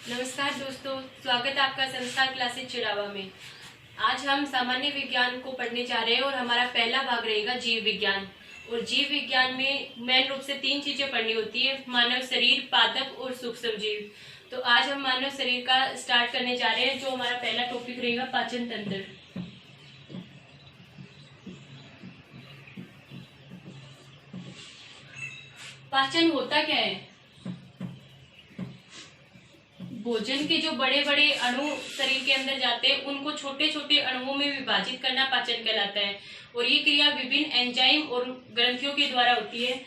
नमस्कार दोस्तों, स्वागत है आपका संस्कार क्लासेस चिड़ावा में। आज हम सामान्य विज्ञान को पढ़ने जा रहे हैं और हमारा पहला भाग रहेगा जीव विज्ञान। और जीव विज्ञान में मेन रूप से 3 चीजें पढ़नी होती है: मानव शरीर, पादप और सूक्ष्म जीव। तो आज हम मानव शरीर का स्टार्ट करने जा रहे हैं, जो हमारा पहला टॉपिक रहेगा पाचन तंत्र। पाचन होता क्या है? भोजन के जो बड़े बड़े अणु शरीर के अंदर जाते हैं, उनको छोटे छोटे अणुओं में विभाजित करना पाचन कहलाता है। और ये क्रिया विभिन्न एंजाइम और ग्रंथियों के द्वारा होती है।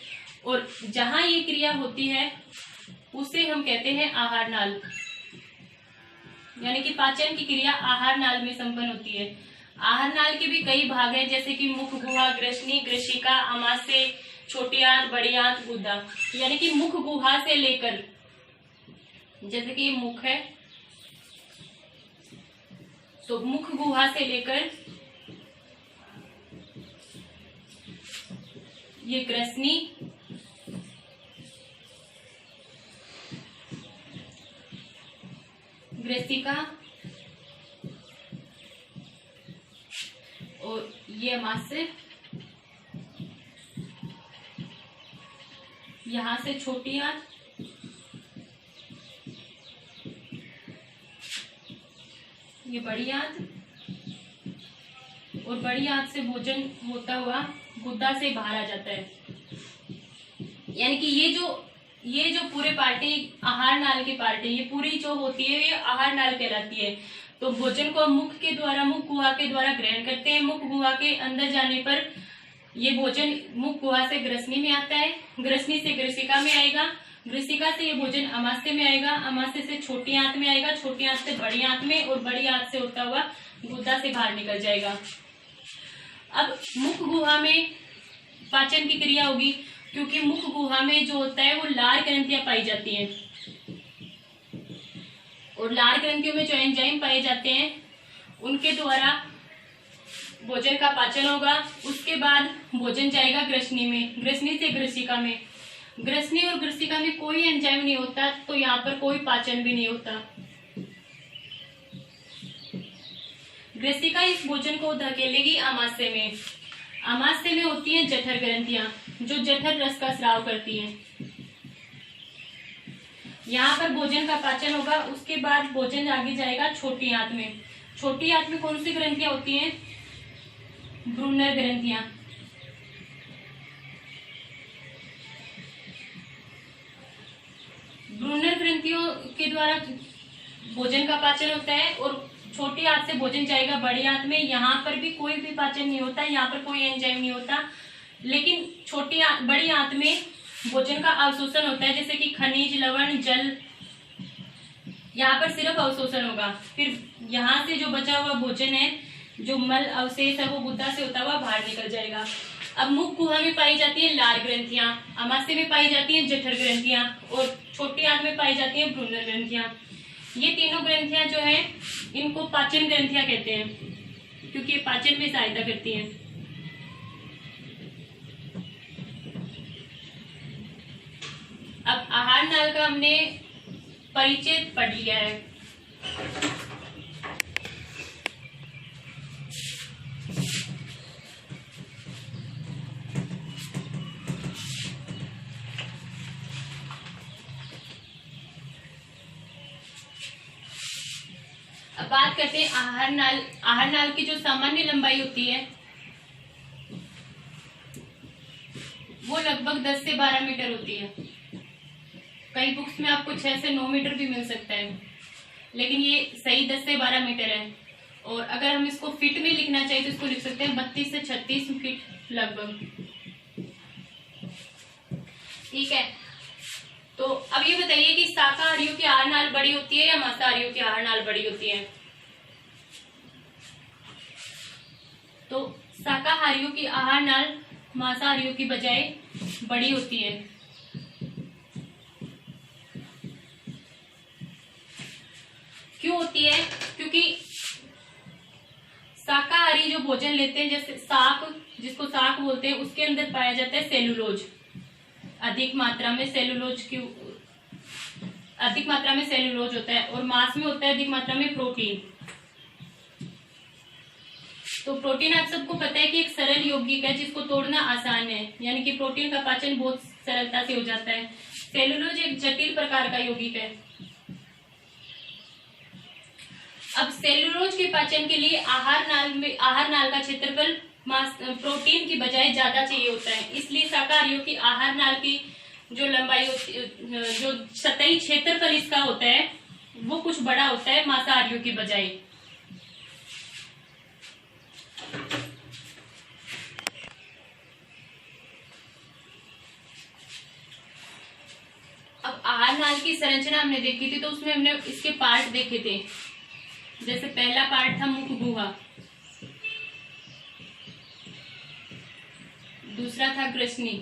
और जहां ये क्रिया होती है उसे हम कहते हैं आहार नाल, यानी कि पाचन की क्रिया आहार नाल में संपन्न होती है। आहार नाल के भी कई भाग हैं, जैसे कि मुख गुहा, ग्रसनी, ग्रसिका, आमाशय, छोटी आंत, बड़ी आंत, गुदा। यानी कि मुख गुहा से लेकर, जैसे कि ये मुख है, तो मुख गुहा से लेकर ये ग्रसनी, ग्रसिका और ये आमाशय, यहां से छोटी आंत, ये बड़ी आंत, और बड़ी आंत से भोजन होता हुआ गुदा से बाहर आ जाता है। यानी कि ये जो पूरे पार्ट है, आहार नाल की पार्ट है, ये पूरी जो होती है ये आहार नाल कहलाती है। तो भोजन को मुख के द्वारा, मुख गुहा के द्वारा ग्रहण करते हैं। मुख गुहा के अंदर जाने पर ये भोजन मुख गुहा से ग्रसनी में आता है, ग्रसनी से ग्रसिका में आएगा, ग्रसिका से ये भोजन आमाशय में आएगा, आमाशय से छोटी आंत में आएगा, छोटी आंत से बड़ी आंत में, और बड़ी आंत से होता हुआ गुदा से बाहर निकल जाएगा। अब मुख गुहा में पाचन की क्रिया होगी, क्योंकि मुख गुहा में जो होता है वो लार ग्रंथियां पाई जाती हैं। और लार ग्रंथियों में जो एंजाइम पाए जाते हैं उनके द्वारा भोजन का पाचन होगा। उसके बाद भोजन जाएगा ग्रसनी में, ग्रसनी से ग्रसिका में। ग्रसनी और ग्रसिका में कोई एंजाइम नहीं होता, तो यहाँ पर कोई पाचन भी नहीं होता। ग्रसिका इस भोजन को धकेलेगी आमाशय में। आमाशय में होती हैं जठर ग्रंथियां, जो जठर रस का स्राव करती हैं। यहाँ पर भोजन का पाचन होगा। उसके बाद भोजन आगे जाएगा छोटी आंत में। छोटी आंत में कौन सी ग्रंथियां होती हैं? ब्रूनर ग्रंथियां। ब्रूनर ग्रंथियों के द्वारा भोजन का पाचन होता है। और छोटी आंत से भोजन जाएगा बड़ी आंत में। यहाँ पर भी कोई भी पाचन नहीं होता, यहाँ पर कोई एंजाइम नहीं होता। लेकिन बड़ी आंत में भोजन का अवशोषण होता है, जैसे कि खनिज, लवण, जल। यहाँ पर सिर्फ अवशोषण होगा। फिर यहाँ से जो बचा हुआ भोजन है, जो मल अवशेष है, वो गुदा से होता हुआ बाहर निकल जाएगा। अब मुख गुहा में पाई जाती है लार ग्रंथियां, आमाशय में पाई जाती है जठर ग्रंथियां, और छोटी आंत में पाई जाती है ब्रूनर ग्रंथियां। ये तीनों ग्रंथियां जो है, इनको पाचन ग्रंथियां कहते हैं, क्योंकि ये पाचन में सहायता करती हैं। अब आहार नाल का हमने परिचय पढ़ लिया है। अब बात करते हैं आहार नाल। आहार नाल की जो सामान्य लंबाई होती है वो लगभग 10 से 12 मीटर होती है। कई बुक्स में आपको 6 से 9 मीटर भी मिल सकता है, लेकिन ये सही 10 से 12 मीटर है। और अगर हम इसको फीट में लिखना चाहिए तो इसको लिख सकते हैं 32 से 36 फीट लगभग। ठीक है, तो अब ये बताइए कि शाकाहारियों की आहार नाल बड़ी होती है या मांसाहारियों की आहार नाल बड़ी होती है? तो शाकाहारियों की आहार नाल मांसाहारियों की बजाय बड़ी होती है। क्यों होती है? क्योंकि शाकाहारी जो भोजन लेते हैं, जैसे शाक, जिसको शाक बोलते हैं, उसके अंदर पाया जाता है सेलुलोज। अधिक मात्रा में सेलुलोज की अधिक मात्रा में सेलुलोज होता है और मांस में होता है अधिक मात्रा में प्रोटीन। तो प्रोटीन आप सबको पता है कि एक सरल यौगिक है जिसको तोड़ना आसान है, यानी कि प्रोटीन का पाचन बहुत सरलता से हो जाता है। सेलुलोज एक जटिल प्रकार का यौगिक है। अब सेलुलोज के पाचन के लिए आहार नाल का क्षेत्रफल प्रोटीन की बजाय ज्यादा चाहिए होता है। इसलिए शाकाहारियों की आहार नाल की जो लंबाई होती, जो सतही क्षेत्रफल इसका होता है वो कुछ बड़ा होता है मांसाहारियों की बजाय। अब आहार नाल की संरचना हमने देखी थी, तो उसमें हमने इसके पार्ट देखे थे। जैसे पहला पार्ट था मुख गुहा, दूसरा था ग्रसनी,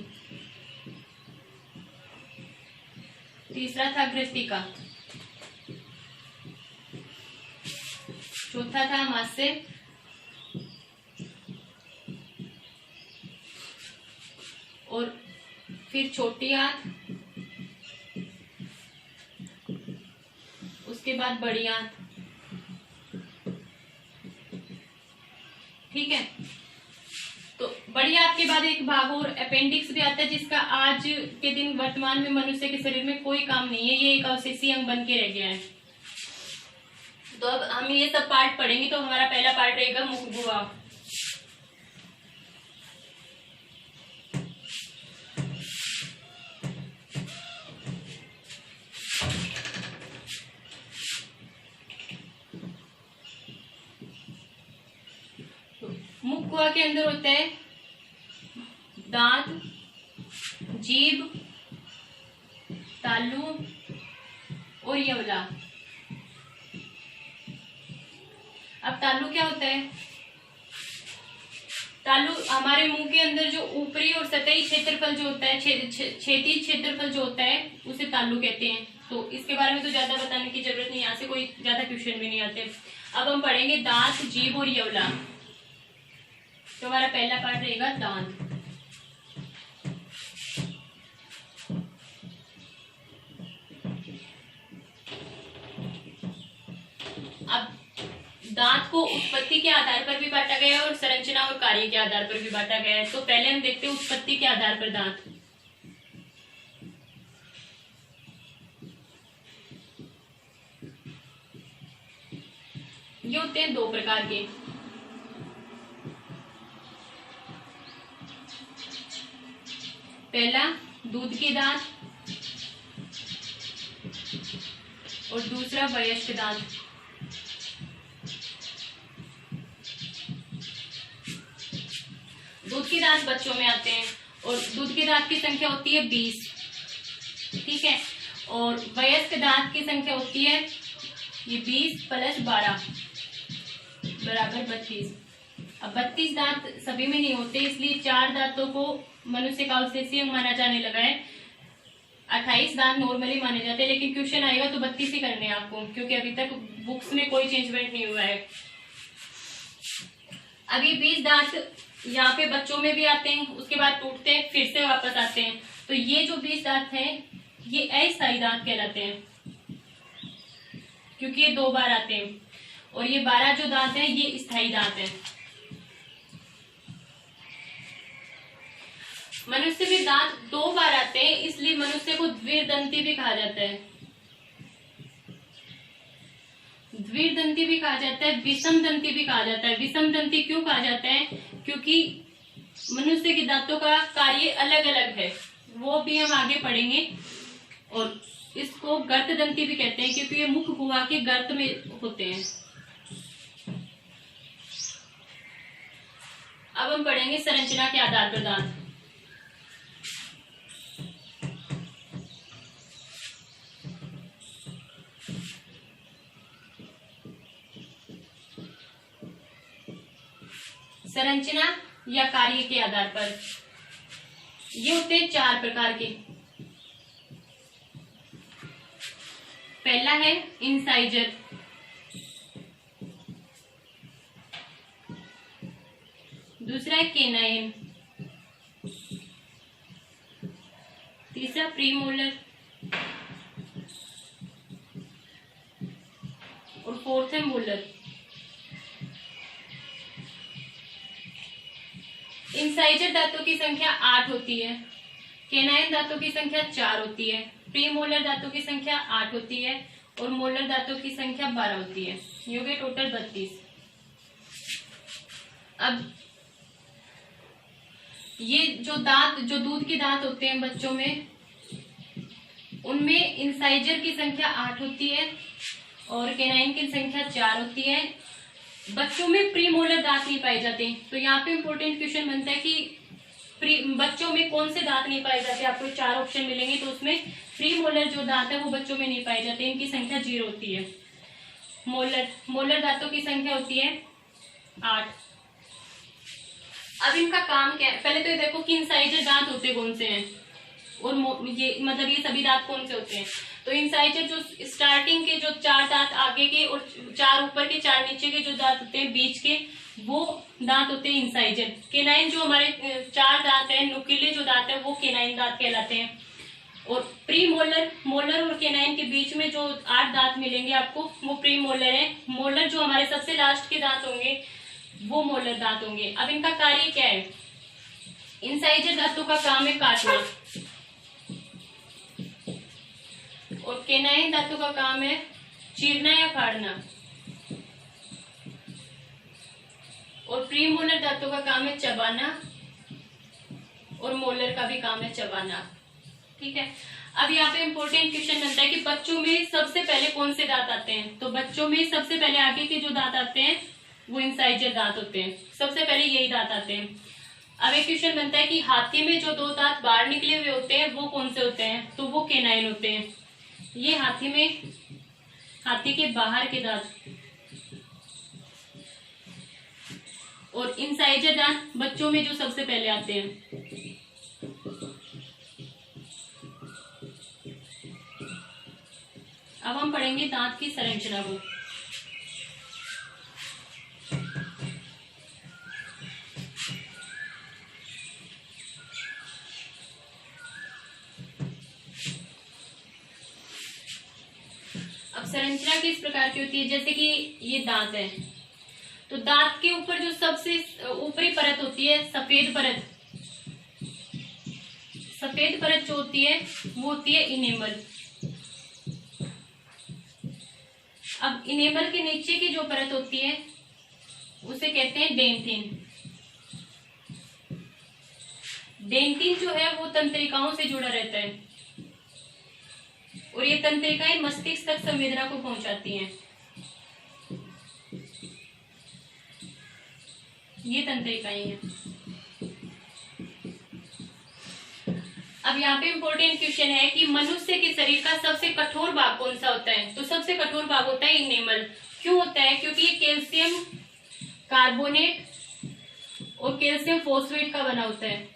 तीसरा था ग्रसिका, चौथा था मास्य, और फिर छोटी आंत, उसके बाद बड़ी आंत। ठीक है, तो बड़ी आंत के बाद एक भाग और अपेंडिक्स भी आता है, जिसका आज के दिन वर्तमान में मनुष्य के शरीर में कोई काम नहीं है, ये एक अवशेषीय अंग बन के रह गया है। तो अब हम ये सब पार्ट पढ़ेंगे। तो हमारा पहला पार्ट रहेगा मुख गुहा। मुख गुहा के अंदर होता है दांत, जीभ, तालू और यवला। अब तालू क्या होता है? तालू हमारे मुंह के अंदर जो ऊपरी और सतही क्षेत्रफल जो होता है, छेदी क्षेत्रफल जो होता है, उसे तालू कहते हैं। तो इसके बारे में तो ज्यादा बताने की जरूरत नहीं, यहाँ से कोई ज्यादा क्वेश्चन भी नहीं आते। अब हम पढ़ेंगे दांत, जीभ और यवला। तो हमारा पहला पार्ट रहेगा दांत। अब दांत को उत्पत्ति के आधार पर भी बांटा गया है और संरचना और कार्य के आधार पर भी बांटा गया है। तो पहले हम देखते हैं उत्पत्ति के आधार पर दांत। ये होते हैं दो प्रकार के। पहला दूध के दांत और दूसरा वयस्क दांत। दूध के दांत बच्चों में आते हैं और दूध के दांत की संख्या होती है 20। ठीक है, और वयस्क दांत की संख्या होती है ये 20 + 12 = 32। अब 32 दांत सभी में नहीं होते, इसलिए 4 दांतों को मनुष्य का अवशेषीय अंग माना जाने लगा है। 28 दांत नॉर्मली माने जाते हैं, लेकिन क्वेश्चन आएगा तो 32 ही करने हैं आपको, क्योंकि अभी तक बुक्स में कोई चेंजमेंट नहीं हुआ है। अब ये 20 दांत यहाँ पे बच्चों में भी आते हैं, उसके बाद टूटते हैं, फिर से वापस आते हैं। तो ये जो 20 दांत हैं ये अस्थायी दांत कहलाते हैं, क्योंकि ये 2 बार आते हैं। और ये 12 जो दांत हैं ये स्थायी दांत हैं। मनुष्य में दांत 2 बार आते हैं, इसलिए मनुष्य को द्विदंती भी कहा जाता है। द्विदंती भी कहा जाता है, विषम दंती भी कहा जाता है। विषम दंती क्यों कहा जाता है? क्योंकि मनुष्य के दांतों का कार्य अलग अलग है, वो भी हम आगे पढ़ेंगे। और इसको गर्त दंती भी कहते हैं, क्योंकि ये मुख गुहा के गर्त में होते हैं। अब हम पढ़ेंगे संरचना के आधार पर दांत। संरचना या कार्य के आधार पर ये होते हैं 4 प्रकार के। पहला है इंसाइजर, दूसरा है केनाइन, तीसरा प्रीमोलर, और फोर्थ है मोलर। इंसाइजर दांतों की संख्या 8 होती है, केनाइन दांतों की संख्या 4 होती है, प्री मोलर दांतों की संख्या 8 होती है और मोलर दांतों की संख्या 12 होती है। ये हो गए टोटल 32। अब ये जो दूध के दांत होते हैं बच्चों में, उनमें इंसाइजर की संख्या 8 होती है और केनाइन की संख्या 4 होती है। बच्चों में प्री मोलर दांत नहीं पाए जाते, तो यहाँ पे इंपॉर्टेंट क्वेश्चन बनता है कि बच्चों में कौन से दांत नहीं पाए जाते। आपको 4 ऑप्शन मिलेंगे, तो उसमें प्री मोलर जो दांत है वो बच्चों में नहीं पाए जाते, इनकी संख्या 0 होती है। मोलर दांतों की संख्या होती है 8। अब इनका काम क्या है, पहले तो ये देखो कि इंसाइजर दांत होते कौन से हैं और ये मतलब ये सभी दांत कौन से होते हैं। तो इंसाइजर जो स्टार्टिंग के जो 4 दांत आगे के और 4 ऊपर के 4 नीचे के जो दांत होते हैं बीच के, वो दांत होते हैं इंसाइजर। केनाइन जो हमारे 4 दांत है, नुकीले जो दांत है, वो केनाइन दांत कहलाते हैं। और प्री मोलर और केनाइन के बीच में जो 8 दांत मिलेंगे आपको, वो प्री मोलर है। मोलर जो हमारे सबसे लास्ट के दांत होंगे वो मोलर दांत होंगे। अब इनका कार्य क्या है, इंसाइजर दांतों का काम है काटना और केनाइन दांतों का काम है चीरना या फाड़ना, और प्री मोलर दांतों का काम है चबाना और मोलर का भी काम है चबाना। ठीक है। अब यहाँ पे इंपॉर्टेंट क्वेश्चन बनता है कि बच्चों में सबसे पहले कौन से दांत आते हैं। तो बच्चों में सबसे पहले आगे के जो दांत आते हैं वो इंसाइजर दांत होते हैं, सबसे पहले यही दांत आते हैं। अब एक क्वेश्चन बनता है कि हाथी में जो 2 दांत बाहर निकले हुए होते हैं वो कौन से होते हैं। तो वो केनाइन होते हैं। ये हाथी के बाहर के दांत और इंसाइजर दांत बच्चों में जो सबसे पहले आते हैं। अब हम पढ़ेंगे दांत की संरचना को। अब संरचना किस प्रकार की होती है, जैसे कि ये दांत है, तो दांत के ऊपर जो सबसे ऊपरी परत होती है सफेद परत जो होती है वो होती है इनेमल। अब इनेमल के नीचे की जो परत होती है उसे कहते हैं डेंटिन। डेंटिन जो है वो तंत्रिकाओं से जुड़ा रहता है और ये तंत्रिकाएं मस्तिष्क तक संवेदना को पहुंचाती हैं। ये तंत्रिकाएं हैं। अब यहाँ पे इंपॉर्टेंट क्वेश्चन है कि मनुष्य के शरीर का सबसे कठोर भाग कौन सा होता है। तो सबसे कठोर भाग होता है इनेमल। क्यों होता है, क्योंकि ये कैल्शियम कार्बोनेट और कैल्शियम फॉस्फेट का बना होता है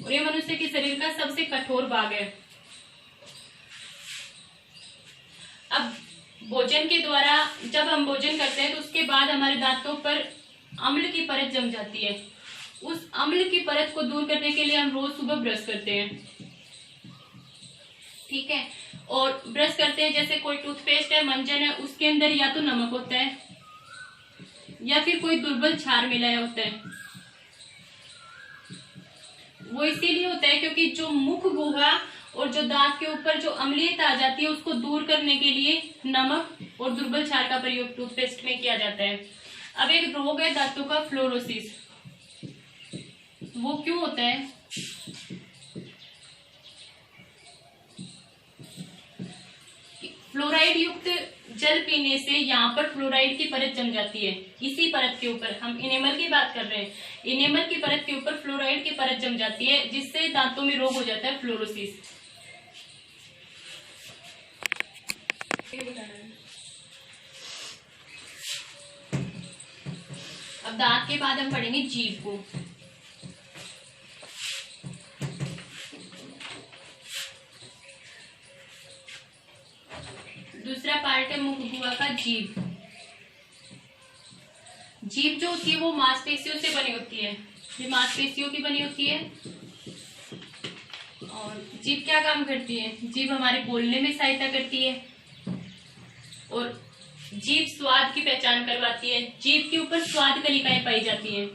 और ये मनुष्य के शरीर का सबसे कठोर भाग है। अब भोजन के द्वारा जब हम भोजन करते हैं तो उसके बाद हमारे दांतों पर अम्ल की परत जम जाती है। उस अम्ल की परत को दूर करने के लिए हम रोज सुबह ब्रश करते हैं। ठीक है। और ब्रश करते हैं, जैसे कोई टूथपेस्ट है, मंजन है, उसके अंदर या तो नमक होता है या फिर कोई दुर्बल क्षार मिलाया होता है। वो इसीलिए होता है क्योंकि जो मुख गुहा और जो दांत के ऊपर जो अम्लीयता आ जाती है उसको दूर करने के लिए नमक और दुर्बल क्षार का प्रयोग टूथपेस्ट में किया जाता है। अब एक रोग है दांतों का फ्लोरोसिस। वो क्यों होता है, फ्लोराइड युक्त जल पीने से यहाँ पर फ्लोराइड की परत जम जाती है। इसी परत के ऊपर, हम इनेमल की बात कर रहे हैं, इनेमल की परत के ऊपर फ्लोराइड की परत जम जाती है जिससे दांतों में रोग हो जाता है फ्लोरोसिस। अब दांत के बाद हम पढ़ेंगे जीभ को। दूसरा पार्ट है मुख गुहा का जीभ। जीभ जो होती है वो मांसपेशियों से बनी होती है, ये मांसपेशियों की बनी होती है। और जीभ क्या काम करती है, जीभ हमारे बोलने में सहायता करती है और जीभ स्वाद की पहचान करवाती है। जीभ के ऊपर स्वाद कलिकाएं पाई जाती हैं।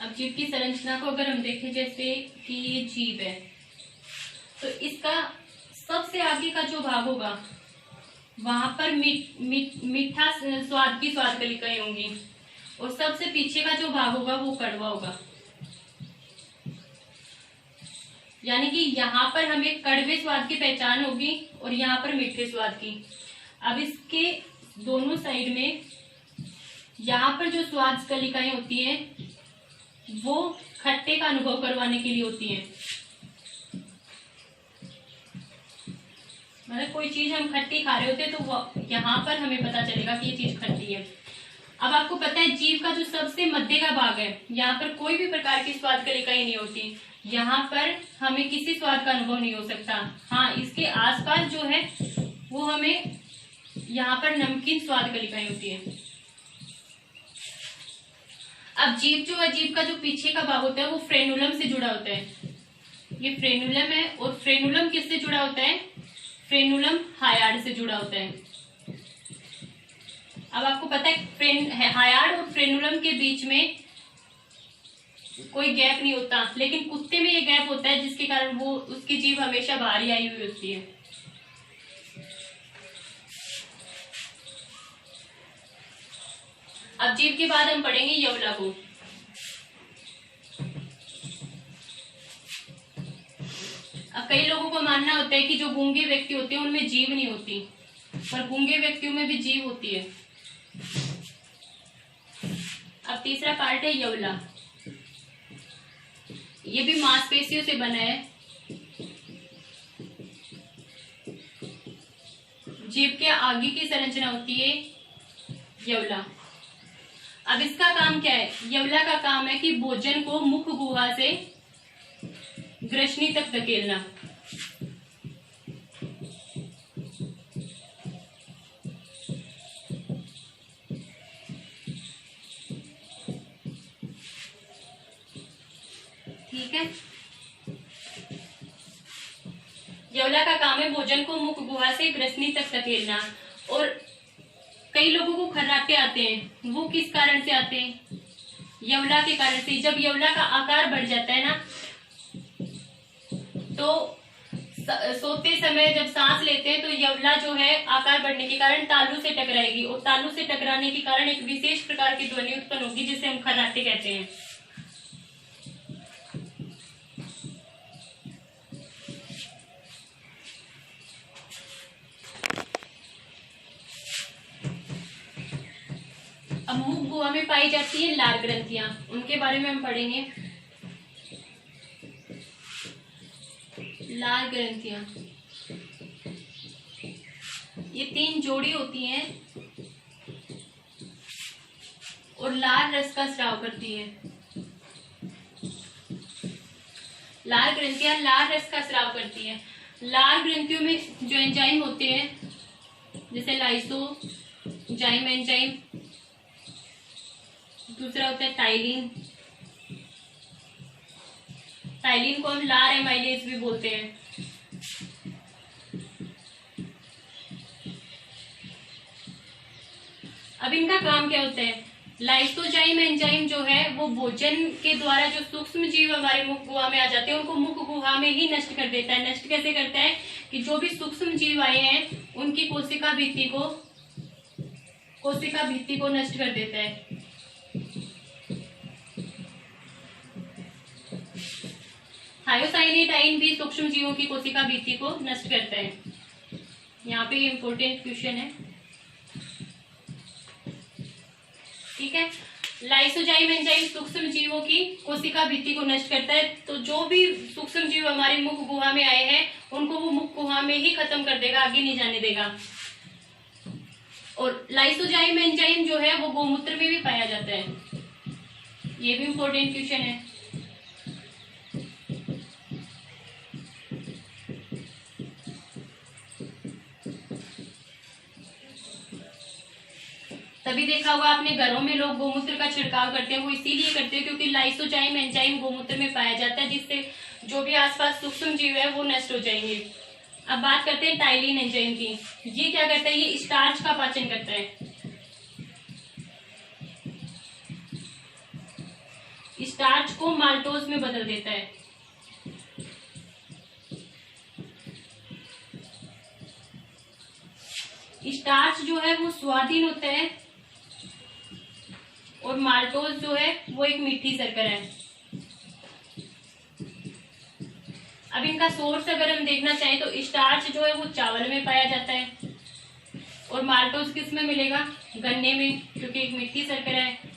अब जीभ की संरचना को अगर हम देखें, जैसे कि ये जीभ है, तो इसका सबसे आगे का जो भाग होगा वहां पर मीठा स्वाद की स्वाद कलिकाएं होंगी, और सबसे पीछे का जो भाग होगा वो कड़वा होगा। यानी कि यहाँ पर हमें कड़वे स्वाद की पहचान होगी और यहाँ पर मीठे स्वाद की। अब इसके दोनों साइड में यहाँ पर जो स्वाद कलिकाएं होती हैं वो खट्टे का अनुभव करवाने के लिए होती हैं। मतलब कोई चीज हम खट्टी खा रहे होते हैं तो यहाँ पर हमें पता चलेगा कि ये चीज खट्टी है। अब आपको पता है जीभ का जो सबसे मध्य का भाग है, यहाँ पर कोई भी प्रकार की स्वाद कलिकाएं नहीं होती। यहाँ पर हमें किसी स्वाद का अनुभव नहीं हो सकता। हाँ, इसके आसपास जो है वो हमें यहाँ पर नमकीन स्वाद कलिकाएं होती है। अब जीभ जो है, जीभ का जो पीछे का भाग होता है वो फ्रेनुलम से जुड़ा होता है। ये फ्रेनुलम है, और फ्रेनुलम किससे जुड़ा होता है? फ्रेनुलम हायार्ड से जुड़ा होता है। अब आपको पता है हायार्ड और फ्रेनुलम के बीच में कोई गैप नहीं होता, लेकिन कुत्ते में ये गैप होता है, जिसके कारण वो उसकी जीभ हमेशा बाहर ही आई हुई होती है। अब जीभ के बाद हम पढ़ेंगे यवला को। अब कई लोगों को मानना होता है कि जो गूंगे व्यक्ति होते हैं उनमें जीभ नहीं होती, पर गूंगे व्यक्तियों में भी जीभ होती है। अब तीसरा पार्ट है यवला। ये भी मांसपेशियों से बना है। जीभ के आगे की संरचना होती है यवला। अब इसका काम क्या है? यवला का काम है कि भोजन को मुख गुहा से ग्रसनी तक धकेलना। ठीक है, यवला का काम है भोजन को मुख गुहा से ग्रसनी तक धकेलना। और कई लोगों को खर्राटे आते हैं, वो किस कारण से आते हैं? यवला के कारण से। जब यवला का आकार बढ़ जाता है ना, तो सोते समय जब सांस लेते हैं तो यवला जो है आकार बढ़ने के कारण तालू से टकराएगी, और तालू से टकराने के कारण एक विशेष प्रकार की ध्वनि उत्पन्न होगी, जिसे हम खर्राटे कहते हैं। अब मुख गुहा में पाई जाती है लार ग्रंथियां, उनके बारे में हम पढ़ेंगे। लार ग्रंथियां ये 3 जोड़ी होती हैं और लार रस का स्राव करती है। लार ग्रंथियां लार रस का स्राव करती है। लार ग्रंथियों में जो एंजाइम होते हैं, जैसे लाइसोजाइम एंजाइम, दूसरा होता है टाइलिन। टाइलिन को हम लार एमाइलेज भी बोलते हैं। अब इनका काम क्या होता है? लाइसोजाइम एंजाइम जो है वो भोजन के द्वारा जो सूक्ष्म जीव हमारे मुख गुहा में आ जाते हैं उनको मुख गुहा में ही नष्ट कर देता है। नष्ट कैसे करता है? कि जो भी सूक्ष्म जीव आए हैं उनकी कोशिका भित्ति को नष्ट कर देता है। थायोसाइनेटाइन भी सूक्ष्म जीवों की कोशिका भित्ति को नष्ट करता है। यहाँ पे इम्पोर्टेंट क्वेश्चन है, ठीक है। लाइसोजाइम एंजाइम सूक्ष्म जीवों की कोशिका भित्ति को नष्ट करता है, तो जो भी सूक्ष्म जीव हमारे मुख गुहा में आए हैं उनको वो मुख गुहा में ही खत्म कर देगा, आगे नहीं जाने देगा। और लाइसोजाइम एंजाइम जो है वो गोमूत्र में भी पाया जाता है। ये भी इम्पोर्टेंट क्वेश्चन है। तभी देखा होगा आपने, घरों में लोग गोमूत्र का छिड़काव करते हैं, वो इसीलिए करते हैं क्योंकि लाइसोजाइम एंजाइम गोमूत्र में पाया जाता है, जिससे जो भी आसपास सूक्ष्म जीव है वो नष्ट हो जाएंगे। अब बात करते हैं टाइलिन एंजाइम की। ये क्या करता है, ये स्टार्च का पाचन करता है। स्टार्च को माल्टोज में बदल देता है। स्टार्च जो है वो स्वादहीन होता है और माल्टोज जो है वो एक मीठी शर्करा है। अब इनका सोर्स अगर हम देखना चाहें तो स्टार्च जो है वो चावल में पाया जाता है और माल्टोज किस में मिलेगा, गन्ने में, क्योंकि एक मीठी शर्करा है।